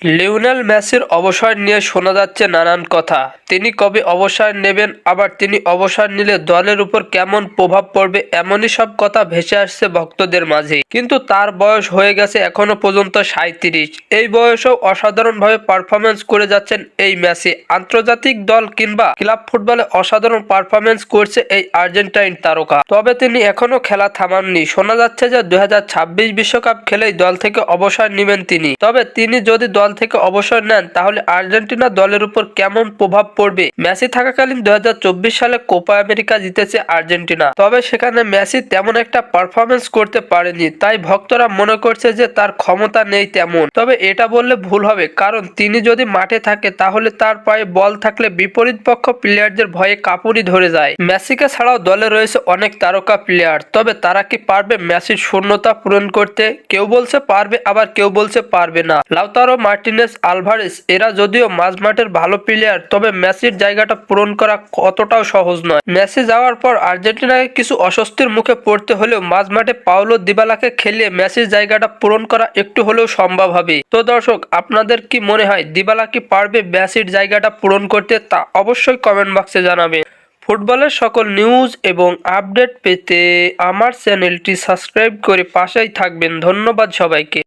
Lionel মেসির অবসর নিয়ে শোনা যাচ্ছে নানান কথা। তিনি কবে অবসর নেবেন, আবার তিনি অবসর নিলে দলের উপর কেমন প্রভাব পড়বে, এমনই সব কথা ভেসে আসছে ভক্তদের মাঝে। কিন্তু তার বয়স হয়ে গেছে এখনো পর্যন্ত 37। এই বয়সেও অসাধারণভাবে পারফরমেন্স করে যাচ্ছেন এই মেসি। আন্তর্জাতিক দল কিংবা ক্লাব ফুটবলে অসাধারণ পারফরমেন্স করছে এই আর্জেন্টাইন তারকা। তবে তিনি এখনো খেলা থামাননি। শোনা যাচ্ছে যে 2026 বিশ্বকাপ খেলেই দল থেকে অবসর নেবেন তিনি। তবে তিনি যদি দল থেকে অবসর নেন তাহলে আর্জেন্টিনা দলের উপর কেমন প্রভাব পড়বে। মেসি থাকাকালীন 2024 সালে কোপা আমেরিকা জিতেছে আর্জেন্টিনা। তবে সেখানে মেসি তেমন একটা পারফরমেন্স করতে পারেনি, তাই ভক্তরা মনে করছে যে তার ক্ষমতা নেই তেমন। তবে এটা বললে ভুল হবে, কারণ তিনি যদি মাঠে থাকে তাহলে তার পায়ে বল থাকলে বিপরীত পক্ষ প্লেয়ারদের ভয়ে কাঁপুনি ধরে যায়। মেসিকে ছাড়াও দলে রয়েছে অনেক তারকা প্লেয়ার, তবে তারা কি পারবে মেসির শূন্যতা পূরণ করতে? কেউ বলছে পারবে, আবার কেউ বলছে পারবে না। লাউতারো মার্টিনেজ, আলভারেজ এরা যদিও মাঝমাঠের ভালো প্লেয়ার, তবে মেসির জায়গাটা পূরণ করা অতটাও সহজ নয়। মেসি যাওয়ার পর আর্জেন্টিনাকে কিছু অস্বস্তির মুখে পড়তে হলেও মাঝমাঠে পাওলো দিবালাকে খেলিয়ে মেসির জায়গাটা পূরণ করা একটু হলেও সম্ভব হবে। তো দর্শক, আপনাদের কি মনে হয় দিবালা কি পারবে মেসির জায়গাটা পূরণ করতে? তা অবশ্যই কমেন্ট বক্সে জানাবেন। ফুটবলের সকল নিউজ এবং আপডেট পেতে আমার চ্যানেলটি সাবস্ক্রাইব করে পাশেই থাকবেন। ধন্যবাদ সবাইকে।